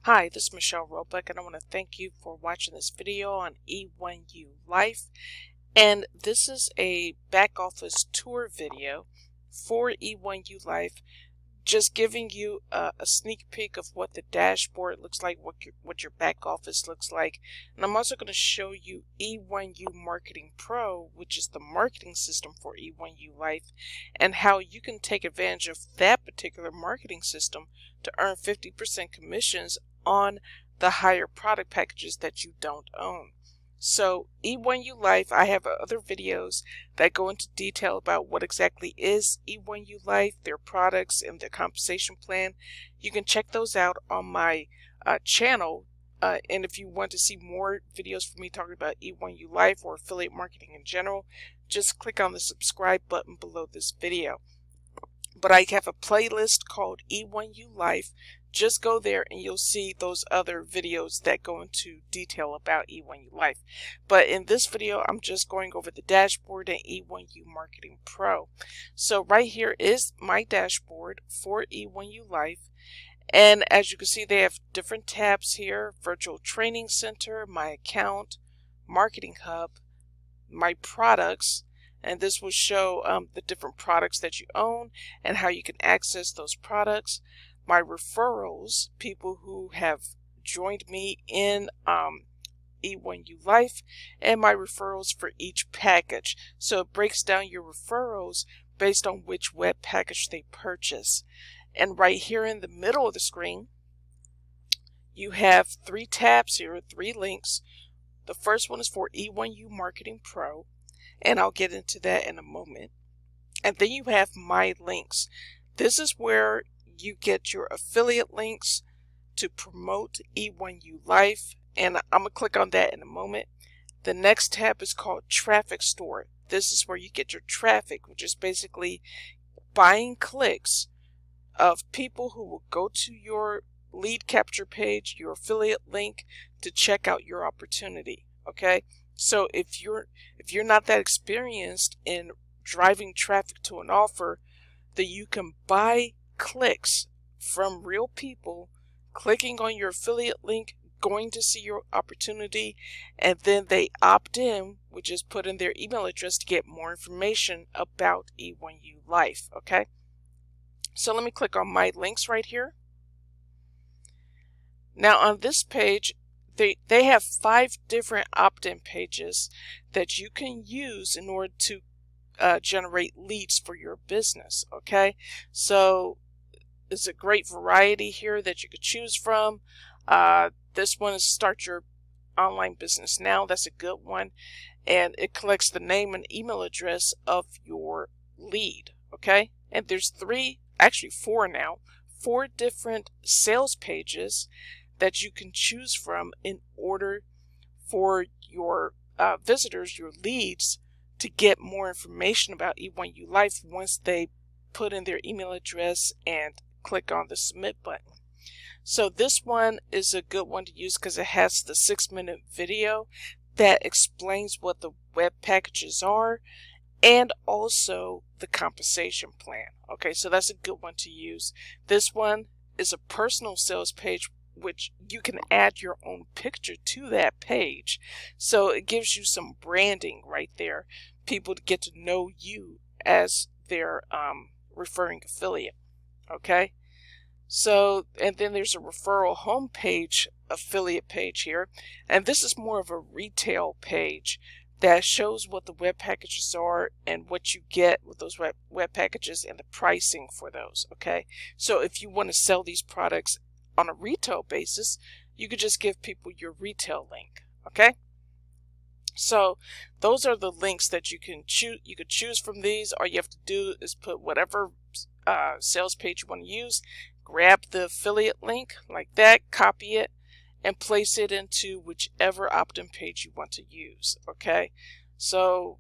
Hi, this is Michelle Roebuck, and I want to thank you for watching this video on E1ULife. And this is a back office tour video for E1ULife, just giving you a sneak peek of what the dashboard looks like, what your back office looks like. And I'm also going to show you E1U Marketing Pro, which is the marketing system for E1ULife, and how you can take advantage of that particular marketing system to earn 50% commissions on the higher product packages that you don't own. So E1ULife, I have other videos that go into detail about what exactly is E1ULife, their products, and their compensation plan. You can check those out on my channel. And if you want to see more videos from me talking about E1ULife or affiliate marketing in general, just click on the subscribe button below this video. But I have a playlist called E1ULife. Just go there and you'll see those other videos that go into detail about E1ULife. But in this video, I'm just going over the dashboard and E1U Marketing Pro. So right here is my dashboard for E1ULife. And as you can see, they have different tabs here: Virtual Training Center, My Account, Marketing Hub, My Products. And this will show the different products that you own and how you can access those products. My referrals, people who have joined me in E1ULife, and my referrals for each package. So it breaks down your referrals based on which web package they purchase. And right here in the middle of the screen, you have three tabs here, three links. The first one is for E1U Marketing Pro, and I'll get into that in a moment. And then you have My Links. This is where you get your affiliate links to promote E1ULife, and I'm going to click on that in a moment. The next tab is called Traffic Store. This is where you get your traffic, which is basically buying clicks of people who will go to your lead capture page, your affiliate link, to check out your opportunity. Okay, so if you're not that experienced in driving traffic to an offer, then you can buy clicks from real people clicking on your affiliate link, going to see your opportunity, and then they opt in, which is put in their email address to get more information about E1ULife. Okay, so let me click on My Links right here. Now on this page, they have 5 different opt-in pages that you can use in order to generate leads for your business. Okay, so it's a great variety here that you could choose from. This one is Start Your Online Business Now. That's a good one, and it collects the name and email address of your lead. Okay, and there's actually four now, 4 different sales pages that you can choose from in order for your visitors, your leads, to get more information about E1ULife once they put in their email address and click on the submit button. So this one is a good one to use because it has the 6-minute video that explains what the web packages are and also the compensation plan. Okay, so that's a good one to use. This one is a personal sales page, which you can add your own picture to that page. So it gives you some branding right there. People to get to know you as their referring affiliate. Okay, so and then there's a referral homepage affiliate page here, and this is more of a retail page that shows what the web packages are and what you get with those web packages and the pricing for those. Okay, so if you want to sell these products on a retail basis, you could just give people your retail link. Okay, so those are the links that you can choose. You could choose from these. All you have to do is put whatever sales page you want to use, grab the affiliate link like that, copy it, and place it into whichever opt-in page you want to use. Okay, so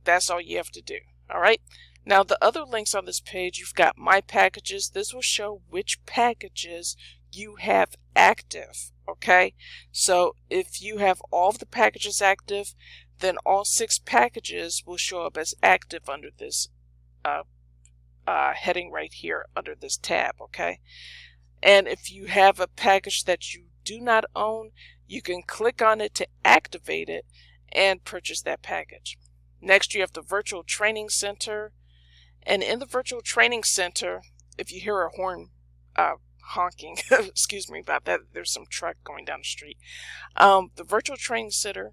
that's all you have to do. All right, now the other links on this page, you've got My Packages. This will show which packages you have active. Okay, so if you have all of the packages active, then all 6 packages will show up as active under this heading right here under this tab. Okay, And if you have a package that you do not own, you can click on it to activate it and purchase that package. Next, you have the virtual training center. And in the virtual training center, if you hear a horn honking, excuse me about that, there's some truck going down the street. The virtual training center,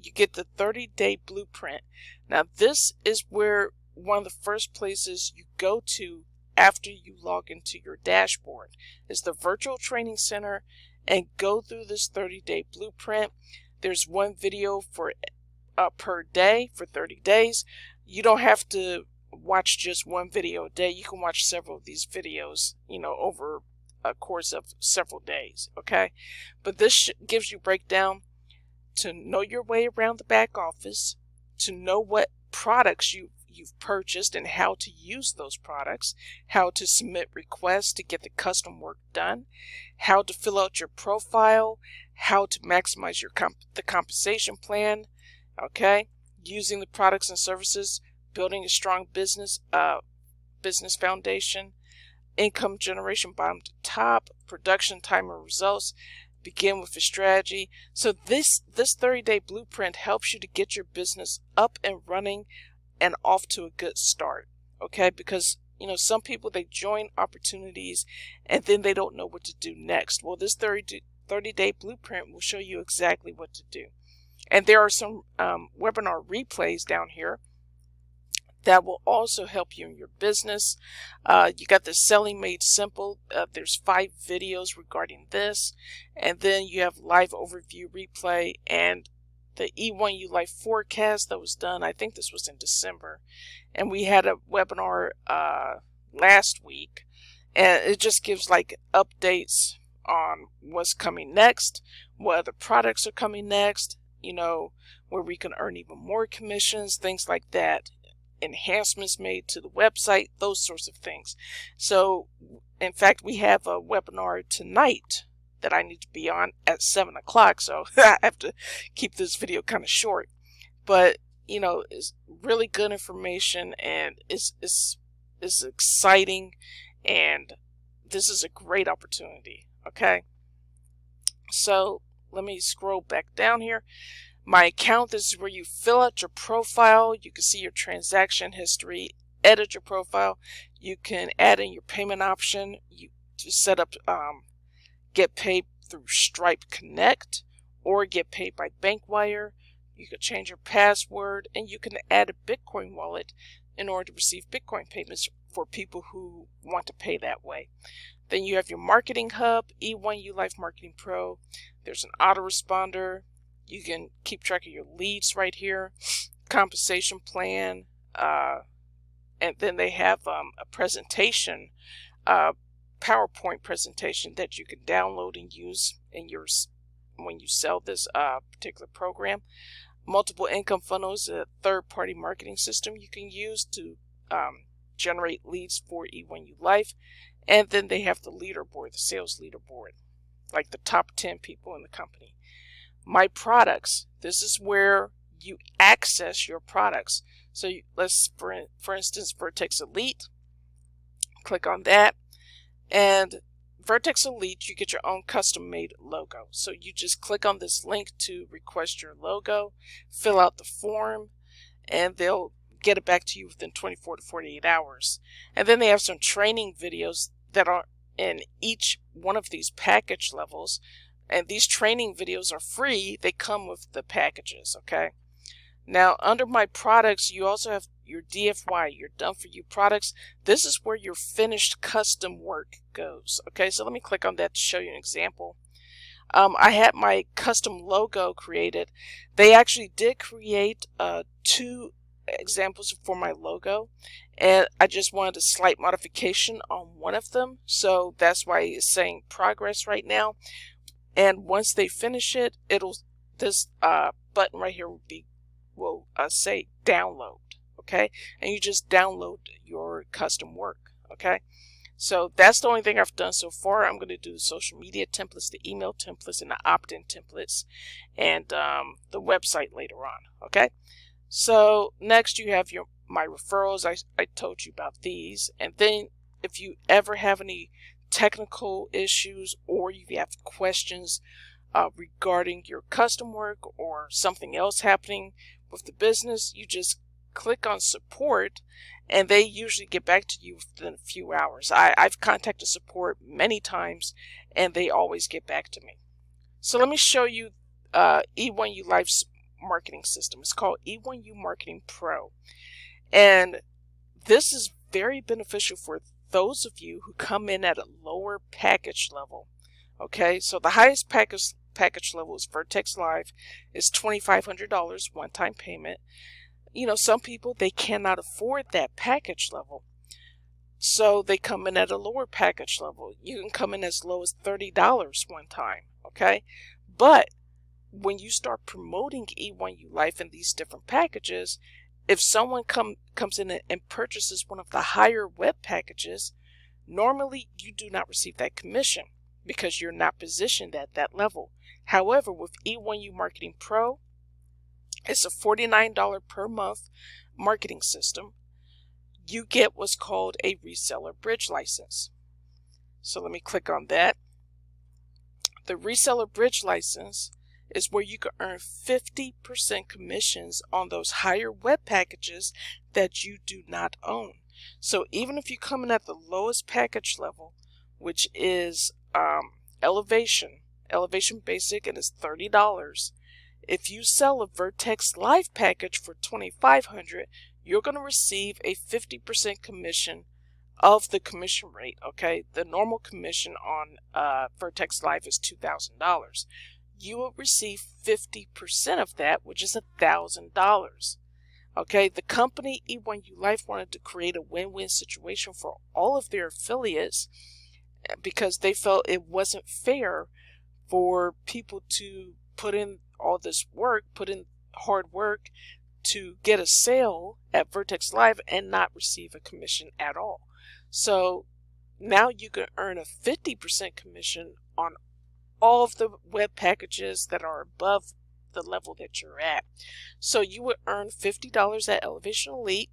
you get the 30-day blueprint. Now, this is where one of the first places you go to after you log into your dashboard is the virtual training center, and go through this 30-day blueprint. There's one video for per day for 30 days. You don't have to watch just one video a day. You can watch several of these videos, over a course of several days, okay? But this gives you breakdown to know your way around the back office, to know what products you've purchased and how to use those products, how to submit requests to get the custom work done, how to fill out your profile, how to maximize your the compensation plan, okay? Using the products and services, building a strong business foundation, income generation bottom to top, production time and results, begin with a strategy. So this 30-day blueprint helps you to get your business up and running and off to a good start, okay? Because some people, they join opportunities and then they don't know what to do next. Well, this 30-day blueprint will show you exactly what to do. And there are some webinar replays down here that will also help you in your business. You got the Selling Made Simple. There's 5 videos regarding this. And then you have live overview replay and the E1ULife forecast that was done. I think this was in December. And we had a webinar last week. And it just gives like updates on what's coming next, what other products are coming next, where we can earn even more commissions, things like that. Enhancements made to the website, those sorts of things. So, in fact, we have a webinar tonight that I need to be on at 7 o'clock, so I have to keep this video kind of short. But, it's really good information, and it's exciting, and this is a great opportunity, okay? So, let me scroll back down here. My account, this is where you fill out your profile. You can see your transaction history, edit your profile. You can add in your payment option. You just set up get paid through Stripe Connect or get paid by BankWire. You can change your password, and you can add a Bitcoin wallet in order to receive Bitcoin payments for people who want to pay that way. Then you have your marketing hub, E1ULife Marketing Pro. There's an autoresponder. You can keep track of your leads right here, compensation plan, and then they have a presentation, PowerPoint presentation that you can download and use in when you sell this particular program. Multiple income funnels, a third-party marketing system you can use to generate leads for E1ULife, and then they have the leaderboard, the sales leaderboard, like the top 10 people in the company. My products, this is where you access your products. So let's, for instance, Vertex Elite, click on that, and Vertex Elite, you get your own custom-made logo. So you just click on this link to request your logo, fill out the form, and they'll get it back to you within 24 to 48 hours. And then they have some training videos that are in each one of these package levels. And these training videos are free. They come with the packages, okay? Now, under my products, you also have your DFY, your done for you products. This is where your finished custom work goes, okay? So let me click on that to show you an example. I had my custom logo created. They actually did create 2 examples for my logo, and I just wanted a slight modification on one of them. So that's why it's saying progress right now. And once they finish it, this button right here will say download, okay? And you just download your custom work, okay? So that's the only thing I've done so far. I'm going to do the social media templates, the email templates, and the opt-in templates, and the website later on, okay? So next you have my referrals. I told you about these. And then if you ever have any technical issues, or if you have questions regarding your custom work or something else happening with the business, you just click on support and they usually get back to you within a few hours. I've contacted support many times and they always get back to me. So let me show you E1ULife's marketing system. It's called E1U Marketing Pro. And this is very beneficial for those of you who come in at a lower package level. Okay, so the highest package level is Vertex Live, is $2,500 one-time payment. You know, some people, they cannot afford that package level, so they come in at a lower package level. You can come in as low as $30 one time. Okay, but when you start promoting E1ULife in these different packages, if someone comes in and purchases one of the higher web packages, normally you do not receive that commission because you're not positioned at that level. However, with E1U Marketing Pro, it's a $49 per month marketing system. You get what's called a reseller bridge license. So let me click on that. The reseller bridge license is where you can earn 50% commissions on those higher web packages that you do not own. So even if you come in at the lowest package level, which is Elevation Basic, and it's $30, if you sell a Vertex Live package for $2,500, you're going to receive a 50% commission of the commission rate. Okay, the normal commission on Vertex Live is $2,000. You will receive 50% of that, which is $1,000. Okay, the company E1ULife wanted to create a win-win situation for all of their affiliates because they felt it wasn't fair for people to put in all this work, put in hard work to get a sale at Vertex Live and not receive a commission at all. So now you can earn a 50% commission on all of the web packages that are above the level that you're at. So you would earn $50 at Elevation Elite,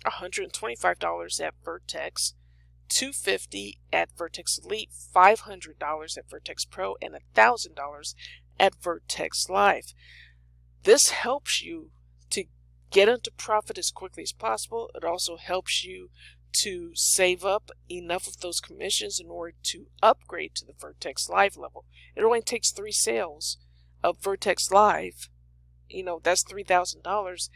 $125 at Vertex, $250 at Vertex Elite, $500 at Vertex Pro, and $1,000 at Vertex Live. This helps you to get into profit as quickly as possible. It also helps you to save up enough of those commissions in order to upgrade to the Vertex Live level. It only takes 3 sales of Vertex Live, that's $3,000,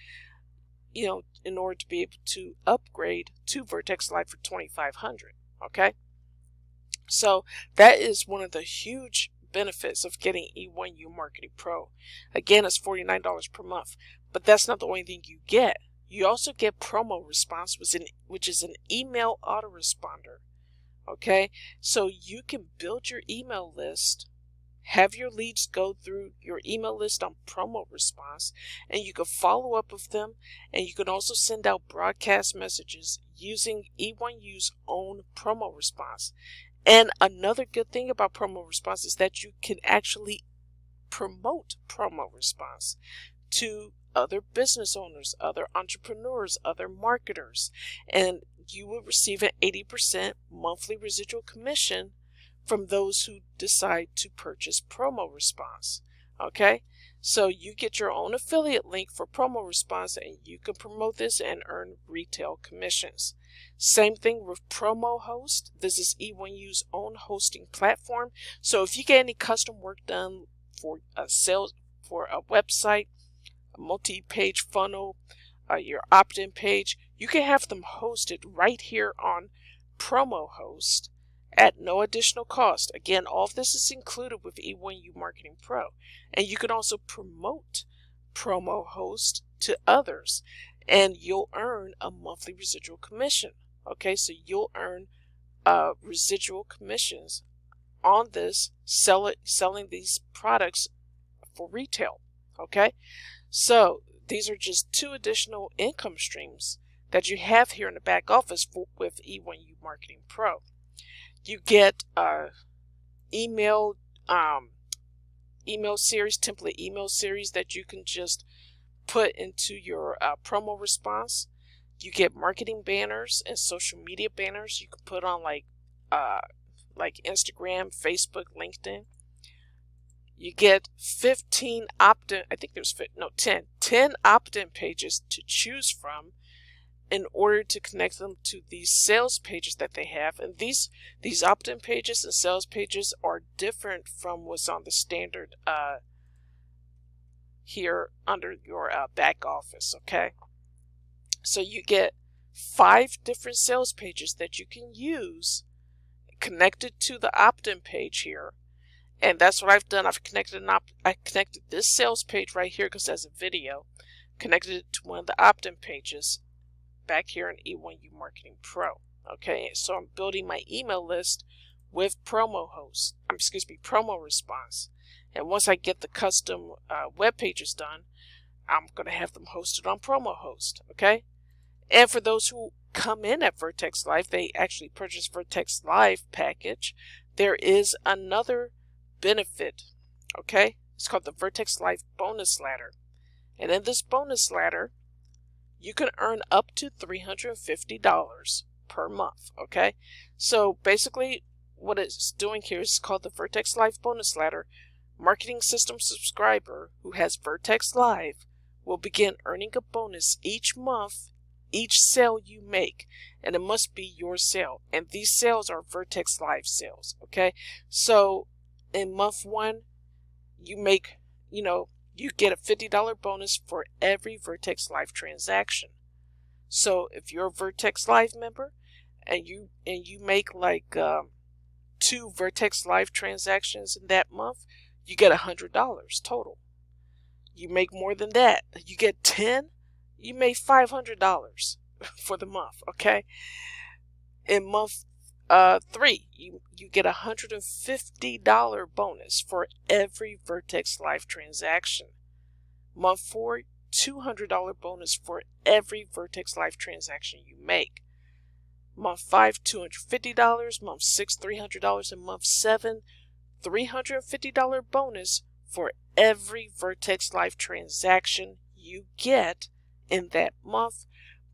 in order to be able to upgrade to Vertex Live for $2,500. Okay, so that is one of the huge benefits of getting E1U Marketing Pro. Again, it's $49 per month, but that's not the only thing you get. You also get promo response, which is an email autoresponder. Okay, so you can build your email list, have your leads go through your email list on promo response, and you can follow up with them, and you can also send out broadcast messages using E1U's own promo response. And another good thing about promo response is that you can actually promote promo response to other business owners, other entrepreneurs, other marketers, and you will receive an 80% monthly residual commission from those who decide to purchase promo response. Okay, so you get your own affiliate link for promo response and you can promote this and earn retail commissions. Same thing with Promo Host. This is E1U's own hosting platform. So if you get any custom work done for a website, a multi-page funnel, your opt-in page, you can have them hosted right here on Promo Host at no additional cost. Again, all of this is included with E1U Marketing Pro. And you can also promote Promo Host to others, and you'll earn a monthly residual commission. Okay, so you'll earn residual commissions on this, selling these products for retail. Okay, so these are just 2 additional income streams that you have here in the back office with E1U Marketing Pro. You get email series, template email series that you can just put into your promo response. You get marketing banners and social media banners. You can put on like like Instagram, Facebook, LinkedIn. You get 15 opt-in, I think there's 10 opt-in pages to choose from in order to connect them to these sales pages that they have. And these opt-in pages and sales pages are different from what's on the standard here under your back office, okay? So you get 5 different sales pages that you can use connected to the opt-in page here. And that's what I've done. I connected this sales page right here because there's a video, connected it to one of the opt-in pages back here in E1U Marketing Pro. Okay, so I'm building my email list with promo response. And once I get the custom web pages done, I'm going to have them hosted on promo host. Okay, and for those who come in at Vertex Life, they actually purchase Vertex Life package. There is another benefit. Okay, it's called the Vertex Life bonus ladder. And in this bonus ladder, you can earn up to $350 per month, okay? So basically what it's doing here is called the Vertex Life bonus ladder. Marketing system subscriber who has Vertex Live will begin earning a bonus each month, each sale you make, and it must be your sale. And these sales are Vertex Live sales, okay? So in month 1, you make, you get a $50 bonus for every Vertex Live transaction. So if you're a Vertex Live member and you make like 2 Vertex Live transactions in that month, you get $100 total. You make more than that, you get 10, you make $500 for the month, okay? In month 3, you get a $150 bonus for every Vertex Live transaction. Month 4, $200 bonus for every Vertex Live transaction you make. Month 5, $250. Month 6, $300. And month 7, $350 bonus for every Vertex Live transaction you get in that month.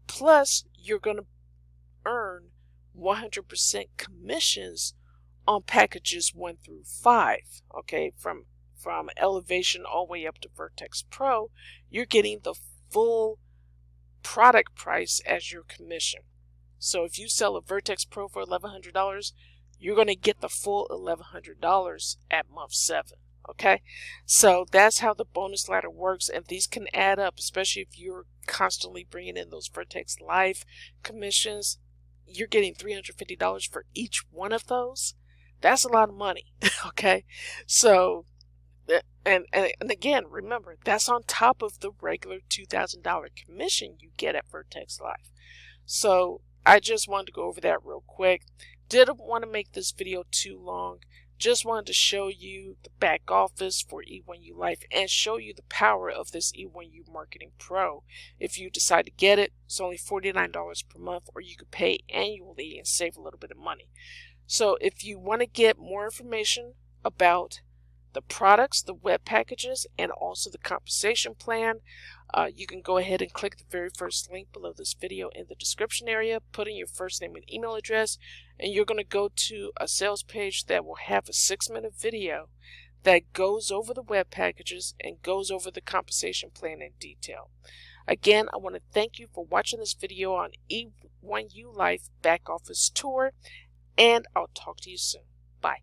Plus, you're going to earn 100% commissions on packages 1 through 5. Okay, from Elevation all the way up to Vertex Pro, you're getting the full product price as your commission. So if you sell a Vertex Pro for $1,100, you're going to get the full $1,100 at month 7. Okay, so that's how the bonus ladder works, and these can add up, especially if you're constantly bringing in those Vertex Live commissions. You're getting $350 for each one of those. That's a lot of money. Okay, so and again, remember, that's on top of the regular $2,000 commission you get at Vertex Live. So I just wanted to go over that real quick. Didn't want to make this video too long. Just wanted to show you the back office for E1ULife and show you the power of this E1U Marketing Pro. If you decide to get it, it's only $49 per month, or you could pay annually and save a little bit of money. So if you want to get more information about the products, the web packages, and also the compensation plan, you can go ahead and click the very first link below this video in the description area, put in your first name and email address, and you're going to go to a sales page that will have a 6-minute video that goes over the web packages and goes over the compensation plan in detail. Again, I want to thank you for watching this video on E1ULife Back Office Tour, and I'll talk to you soon. Bye.